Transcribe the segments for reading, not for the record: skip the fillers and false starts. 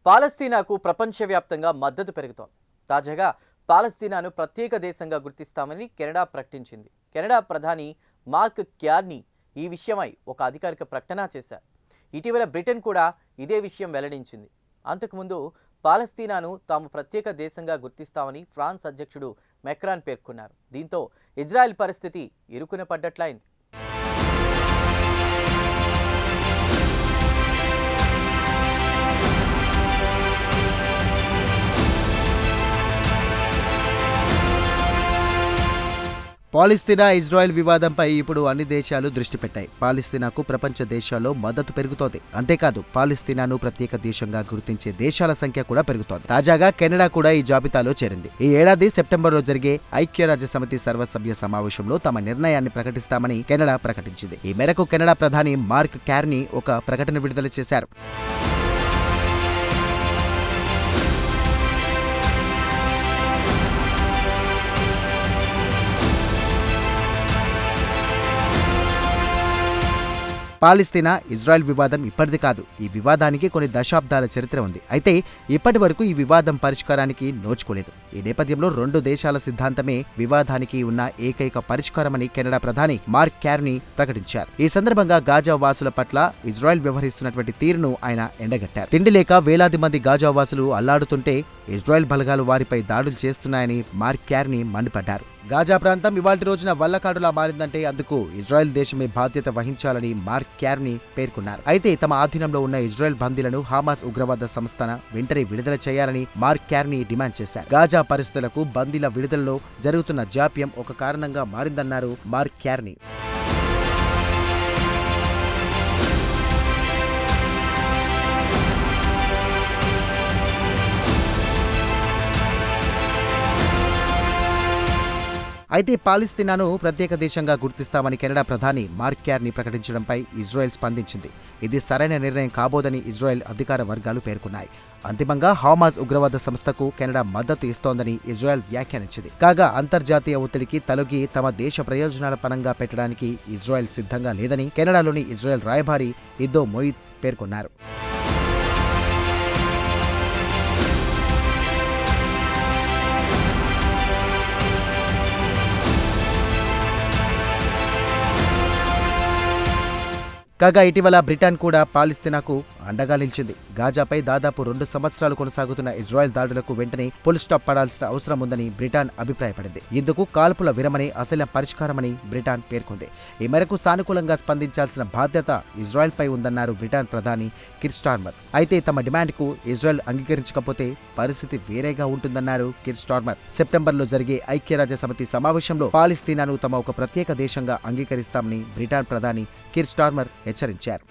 పాలస్తీనాకు ప్రపంచవ్యాప్తంగా మద్దతు పెరుగుతోంది. తాజాగా పాలస్తీనాను ప్రత్యేక దేశంగా గుర్తిస్తామని కెనడా ప్రకటించింది. కెనడా ప్రధాని మార్క్ కార్నీ ఈ విషయమై ఒక అధికారిక ప్రకటన చేశారు. ఇటీవల బ్రిటన్ కూడా ఇదే విషయం వెల్లడించింది. అంతకుముందు పాలస్తీనాను తాము ప్రత్యేక దేశంగా గుర్తిస్తామని ఫ్రాన్స్ అధ్యక్షుడు మెక్రాన్ పేర్కొన్నారు. దీంతో ఇజ్రాయెల్ పరిస్థితి ఇరుకున పడ్డట్లయింది. పాలస్తీనా ఇజ్రాయెల్ వివాదంపై ఇప్పుడు అన్ని దేశాలు దృష్టి పెట్టాయి. పాలస్తీనాకు ప్రపంచ దేశాల్లో మద్దతు పెరుగుతోంది. అంతేకాదు పాలస్తీనాను ప్రత్యేక దేశంగా గుర్తించే దేశాల సంఖ్య కూడా పెరుగుతోంది. తాజాగా కెనడా కూడా ఈ జాబితాలో చేరింది. ఈ ఏడాది సెప్టెంబర్లో జరిగే ఐక్యరాజ్యసమితి సర్వసభ్య సమావేశంలో తమ నిర్ణయాన్ని ప్రకటిస్తామని కెనడా ప్రకటించింది. ఈ మేరకు కెనడా ప్రధాని మార్క్ కార్నీ ఒక ప్రకటన విడుదల చేశారు. పాలస్తీనా ఇజ్రాయెల్ వివాదం ఇప్పటిది కాదు. ఈ వివాదానికి కొన్ని దశాబ్దాల చరిత్ర ఉంది. అయితే ఇప్పటి వరకు ఈ వివాదం పరిష్కారానికి నోచుకోలేదు. ఈ నేపథ్యంలో రెండు దేశాల సిద్ధాంతమే వివాదానికి ఉన్న ఏకైక పరిష్కారమని కెనడా ప్రధాని మార్క్ కార్నీ ప్రకటించారు. ఈ సందర్భంగా గాజా వాసుల పట్ల ఇజ్రాయెల్ వ్యవహరిస్తున్నటువంటి తీరును ఆయన ఎండగట్టారు. తిండి లేక వేలాది మంది గాజా వాసులు అల్లాడుతుంటే ఇజ్రాయెల్ బలగాలు వారిపై దాడులు చేస్తున్నాయని మార్క్ కార్నీ మండిపడ్డారు. గాజా ప్రాంతం ఇవాల్టి రోజున వల్లకాడులా మారిందంటే అందుకు ఇజ్రాయెల్ దేశమే బాధ్యత వహించాలని మార్క్ కార్నీ పేర్కొన్నారు. అయితే తమ ఆధీనంలో ఉన్న ఇజ్రాయెల్ బందీలను హమాస్ ఉగ్రవాద సంస్థన వెంటనే విడుదల చేయాలని మార్క్ కార్నీ డిమాండ్ చేశారు. గాజా పరిస్థితులకు బందీల విడుదలలో జరుగుతున్న జాప్యం ఒక కారణంగా మారిందన్నారు మార్క్ కార్నీ. అయితే పాలస్తీనాను ప్రత్యేక దేశంగా గుర్తిస్తామని కెనడా ప్రధాని మార్క్ కార్నీ ప్రకటించడంపై ఇజ్రాయెల్ స్పందించింది. ఇది సరైన నిర్ణయం కాబోదని ఇజ్రాయెల్ అధికార వర్గాలు పేర్కొన్నాయి. అంతిమంగా హమాస్ ఉగ్రవాద సంస్థకు కెనడా మద్దతు ఇస్తోందని ఇజ్రాయెల్ వ్యాఖ్యానించింది. కాగా అంతర్జాతీయ ఒత్తిడికి తలొగ్గి తమ దేశ ప్రయోజనాల పరంగా పెట్టడానికి ఇజ్రాయెల్ సిద్ధంగా లేదని కెనడాలోని ఇజ్రాయెల్ రాయబారి ఇద్దో మొయిద్ పేర్కొన్నారు. కాగా ఇటీవల బ్రిటన్ కూడా పాలస్తీనాకు అండగా నిలిచింది. గాజాపై దాదాపు 2 సంవత్సరాలు కొనసాగుతున్న ఇజ్రాయెల్ దాడులకు వెంటనే ఫుల్ స్టాప్ పడాల్సిన అవసరం ఉందని బ్రిటన్ అభిప్రాయపడింది. ఇందుకు కాల్పుల విరమణే అసలు పరిష్కారమని బ్రిటన్ పేర్కొంది. ఈ మేరకు సానుకూలంగా స్పందించాల్సిన బాధ్యత ఇజ్రాయెల్పై ఉందన్నారు బ్రిటన్ ప్రధాని కిర్ స్టార్మర్. అయితే తమ డిమాండ్కు ఇజ్రాయెల్ అంగీకరించకపోతే పరిస్థితి వేరేగా ఉంటుందన్నారు కిర్ స్టార్మర్. సెప్టెంబర్లో జరిగే ఐక్యరాజ్యసమితి సమావేశంలో పాలస్తీనాను తమ ఒక ప్రత్యేక దేశంగా అంగీకరిస్తామని బ్రిటన్ ప్రధాని కిర్ స్టార్మర్ హెచ్చరించారు.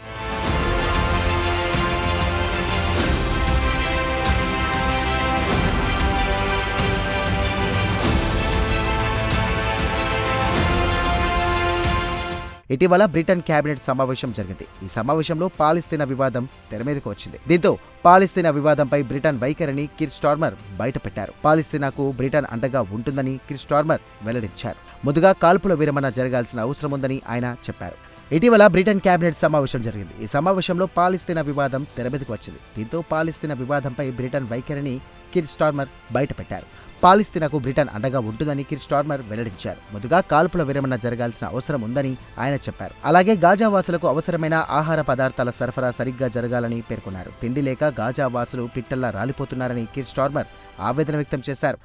ఇటీవల బ్రిటన్ కేబినెట్ సమావేశం జరిగింది. ఈ సమావేశంలో పాలస్తీనా వివాదం తెరమీదకు వచ్చింది. దీంతో పాలస్తీనా వివాదంపై బ్రిటన్ వైఖరిని కిర్ స్టార్మర్ బయటపెట్టారు. పాలస్తీనాకు బ్రిటన్ అండగా ఉంటుందని కిర్ స్టార్మర్ వెల్లడించారు. ముందుగా కాల్పుల విరమణ జరగాల్సిన అవసరం ఉందని ఆయన చెప్పారు. ఇటీవల బ్రిటన్ కేబినెట్ సమావేశం జరిగింది. ఈ సమావేశంలో పాలస్తీనా వివాదం తెరమీదకు వచ్చింది. దీంతో పాలస్తీనా వివాదంపై బ్రిటన్ వైఖరిని కిర్ స్టార్మర్ బయటపెట్టారు. పాలస్తీనాకు బ్రిటన్ అండగా ఉంటుందని కిర్ స్టార్మర్ వెల్లడించారు. ముందుగా కాల్పుల విరమణ జరగాల్సిన అవసరం ఉందని ఆయన చెప్పారు. అలాగే గాజా వాసులకు అవసరమైన ఆహార పదార్థాల సరఫరా సరిగ్గా జరగాలని పేర్కొన్నారు. తిండి లేక గాజా వాసులు పిట్టల్లా రాలిపోతున్నారని కిర్ స్టార్మర్ ఆవేదన వ్యక్తం చేశారు.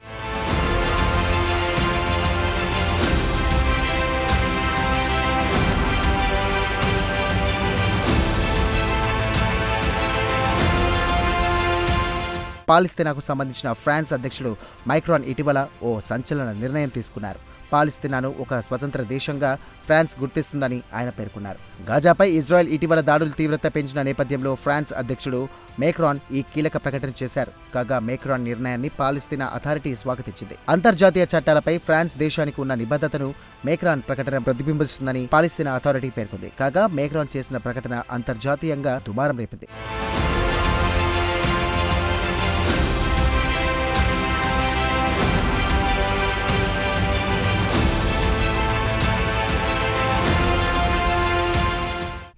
పాలస్తీనాకు సంబంధించిన ఫ్రాన్స్ అధ్యక్షుడు మైక్రాన్ ఇటీవల ఓ సంచలన నిర్ణయం తీసుకున్నారు. పాలస్తీనాను ఒక స్వతంత్ర దేశంగా ఫ్రాన్స్ గుర్తిస్తుందని ఆయన పేర్కొన్నారు. గాజాపై ఇజ్రాయెల్ ఇటీవల దాడులు తీవ్రత పెంచిన నేపథ్యంలో ఫ్రాన్స్ అధ్యక్షుడు మేక్రాన్ ఈ కీలక ప్రకటన చేశారు. కాగా మేక్రాన్ నిర్ణయాన్ని పాలస్తీనా అథారిటీ స్వాగతించింది. అంతర్జాతీయ చట్టాలపై ఫ్రాన్స్ దేశానికి ఉన్న నిబద్ధతను మేక్రాన్ ప్రకటన ప్రతిబింబిస్తుందని పాలస్తీనా అథారిటీ పేర్కొంది. కాగా మేక్రాన్ చేసిన ప్రకటన అంతర్జాతీయంగా దుమారం రేపింది.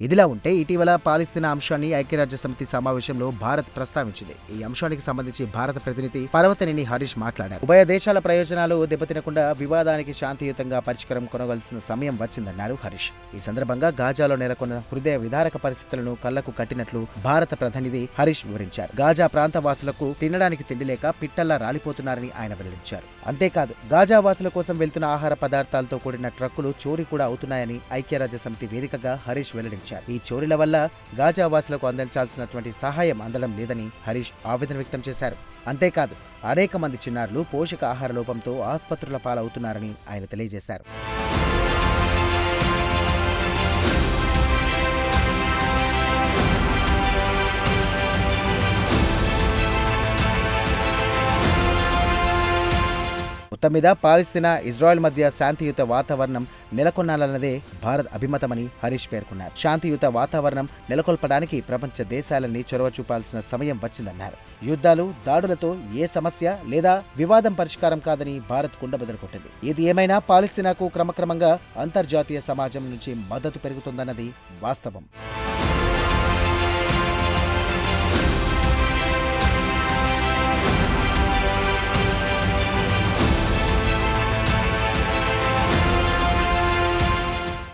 ఇదిలా ఉంటే ఇటీవల పాలస్తీనా అంశాన్ని ఐక్యరాజ్య సమితి సమావేశంలో భారత్ ప్రస్తావించింది. ఈ అంశానికి సంబంధించి భారత ప్రతినిధి పర్వతనేని హరీష్ మాట్లాడారు. ఉభయ దేశాల ప్రయోజనాలు దెబ్బతినకుండా వివాదానికి శాంతియుతంగా పరిష్కారం కొనవలసిన సమయం వచ్చిందన్నారు హరీష్. ఈ సందర్భంగా గాజాలో నెలకొన్న హృదయ విదారక పరిస్థితులను కళ్లకు కట్టినట్లు భారత ప్రతినిధి హరీష్ వివరించారు. గాజా ప్రాంత వాసులకు తినడానికి తిండి లేక పిట్టల్లా రాలిపోతున్నారని ఆయన వెల్లడించారు. అంతేకాదు గాజా వాసుల కోసం వెళ్తున్న ఆహార పదార్థాలతో కూడిన ట్రక్కులు చోరీ కూడా అవుతున్నాయని ఐక్యరాజ్య సమితి వేదికగా హరీష్ వెల్లడించారు. ఈ చోరీల వల్ల గాజా వాసులకు అందించాల్సినటువంటి సహాయం అందడం లేదని హరీష్ ఆవేదన వ్యక్తం చేశారు. అంతేకాదు అనేక మంది చిన్నారులు పోషకాహార లోపంతో ఆసుపత్రుల పాలవుతున్నారని ఆయన తెలియజేశారు. మొత్తం మీద పాలస్తీనా ఇజ్రాయెల్ మధ్య శాంతియుత వాతావరణం నెలకొనాలన్నదే భారత్ అభిమతమని హరీష్ పేర్కొన్నారు. శాంతియుత వాతావరణం నెలకొల్పడానికి ప్రపంచ దేశాలన్నీ చొరవ చూపాల్సిన సమయం వచ్చిందన్నారు. యుద్ధాలు, దాడులతో ఏ సమస్య లేదా వివాదం పరిష్కారం కాదని భారత్ కుండబద్దలు కొట్టింది. ఇది ఏమైనా పాలస్తీనాకు క్రమక్రమంగా అంతర్జాతీయ సమాజం నుంచి మద్దతు పెరుగుతుందన్నది వాస్తవం.